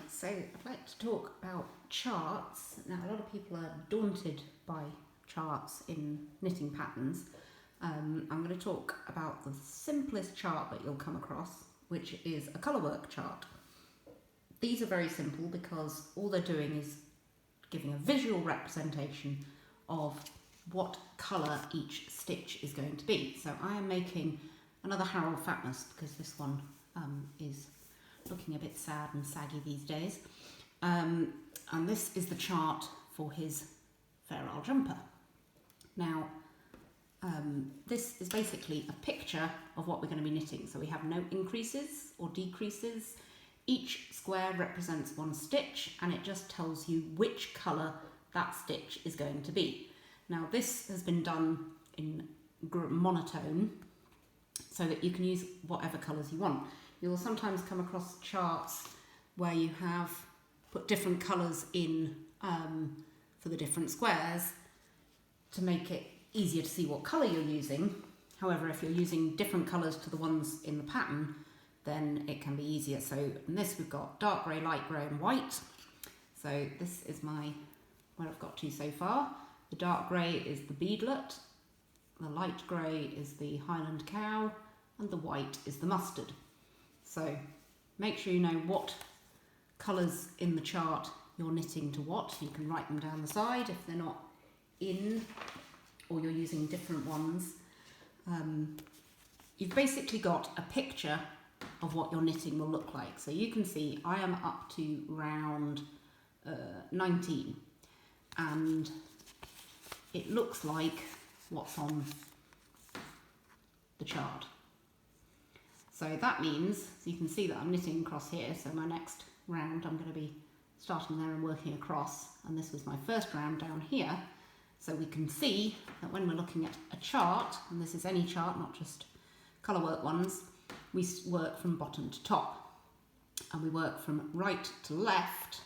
So I'd like to talk about charts. Now, a lot of people are daunted by charts in knitting patterns. I'm going to talk about the simplest chart that you'll come across, which is a colourwork chart. These are very simple because all they're doing is giving a visual representation of what colour each stitch is going to be. So I am making another Harold Fatness because this one is looking a bit sad and saggy these days. And this is the chart for his Fair Isle jumper. Now, this is basically a picture of what we're going to be knitting. So we have no increases or decreases. Each square represents one stitch and it just tells you which colour that stitch is going to be. Now this has been done in monotone so that you can use whatever colours you want. You'll sometimes come across charts where you have put different colours in for the different squares to make it easier to see what colour you're using. However, if you're using different colours to the ones in the pattern, then it can be easier. So in this we've got dark grey, light grey and white. So this is where I've got to so far. The dark grey is the beadlet, the light grey is the Highland cow, and the white is the mustard. So make sure you know what colours in the chart you're knitting to what. You can write them down the side if they're not in or you're using different ones. You've basically got a picture of what your knitting will look like. So you can see I am up to round 19 and it looks like what's on the chart. So that means, so you can see that I'm knitting across here, so my next round I'm going to be starting there and working across, and this was my first round down here. So we can see that when we're looking at a chart, and this is any chart, not just colourwork ones, we work from bottom to top, and we work from right to left.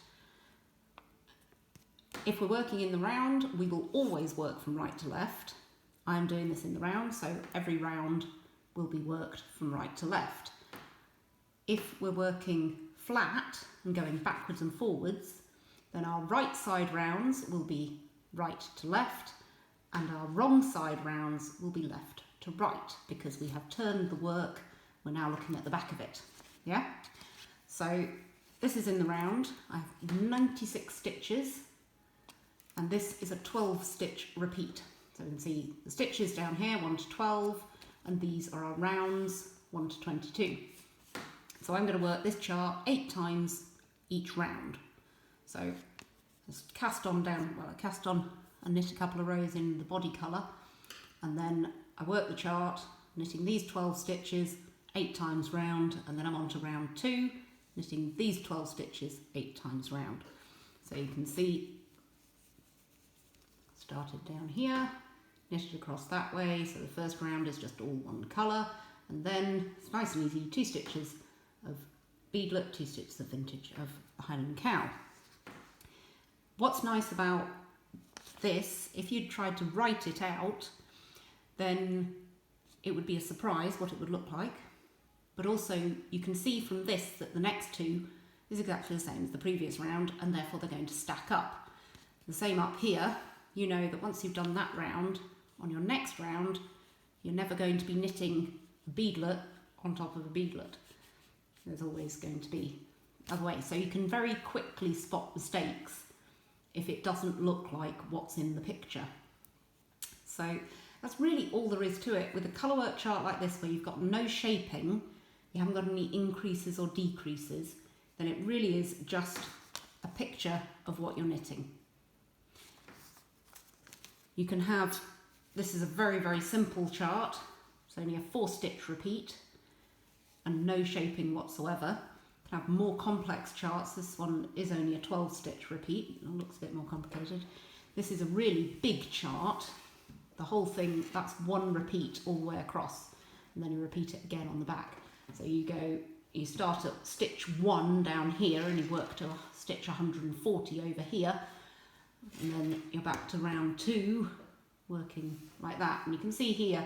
If we're working in the round, we will always work from right to left. I'm doing this in the round, so every round will be worked from right to left. If we're working flat and going backwards and forwards, then our right side rounds will be right to left, and our wrong side rounds will be left to right, because we have turned the work, we're now looking at the back of it. Yeah? So this is in the round. I have 96 stitches, and this is a 12 stitch repeat. So you can see the stitches down here, 1 to 12, and these are our rounds, 1 to 22. So I'm going to work this chart 8 times each round. So just cast on down, well I cast on and knit a couple of rows in the body colour, and then I work the chart, knitting these 12 stitches 8 times round, and then I'm on to round 2, knitting these 12 stitches 8 times round. So you can see, started down here, knitted across that way, so the first round is just all one colour, and then it's nice and easy, 2 stitches of beadlet, 2 stitches of vintage of Highland cow. What's nice about this, if you'd tried to write it out, then it would be a surprise what it would look like, but also you can see from this that the next 2 is exactly the same as the previous round, and therefore they're going to stack up. The same up here, you know that once you've done that round, on your next round, you're never going to be knitting a beadlet on top of a beadlet. There's always going to be other way. So you can very quickly spot mistakes if it doesn't look like what's in the picture. So that's really all there is to it. With a colourwork chart like this, where you've got no shaping, you haven't got any increases or decreases, then it really is just a picture of what you're knitting. You can have, this is a very, very simple chart. It's only a 4 stitch repeat and no shaping whatsoever. You can have more complex charts. This one is only a 12 stitch repeat. It looks a bit more complicated. This is a really big chart. The whole thing, that's 1 repeat all the way across, and then you repeat it again on the back. So you start at stitch 1 down here and you work to stitch 140 over here, and then you're back to round 2 working like that. And you can see here,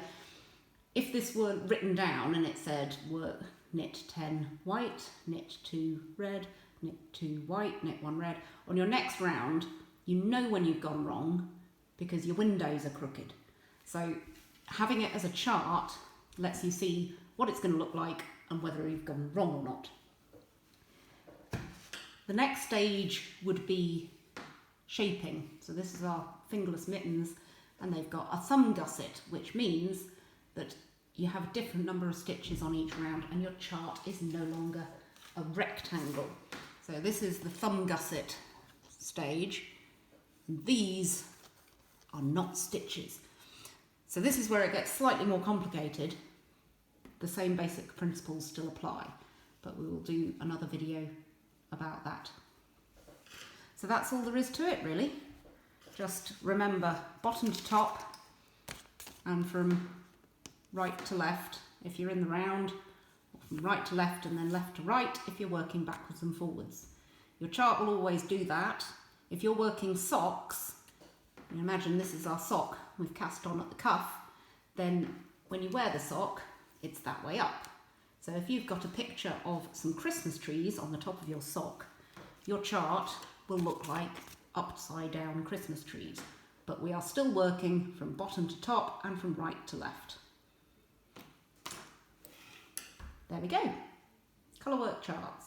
if this were written down and it said work knit 10 white, knit 2 red, knit 2 white, knit 1 red. On your next round, you know when you've gone wrong because your windows are crooked. So having it as a chart lets you see what it's going to look like and whether you've gone wrong or not. The next stage would be shaping. So this is our fingerless mittens, and they've got a thumb gusset, which means that you have a different number of stitches on each round and your chart is no longer a rectangle. So this is the thumb gusset stage. These are not stitches. So this is where it gets slightly more complicated. The same basic principles still apply, but we will do another video about that. So that's all there is to it, really. Just remember bottom to top and from right to left if you're in the round, or from right to left and then left to right if you're working backwards and forwards. Your chart will always do that. If you're working socks, you imagine this is our sock we've cast on at the cuff, then when you wear the sock, it's that way up. So if you've got a picture of some Christmas trees on the top of your sock, your chart will look like upside down Christmas trees. But we are still working from bottom to top and from right to left. There we go. Colourwork charts.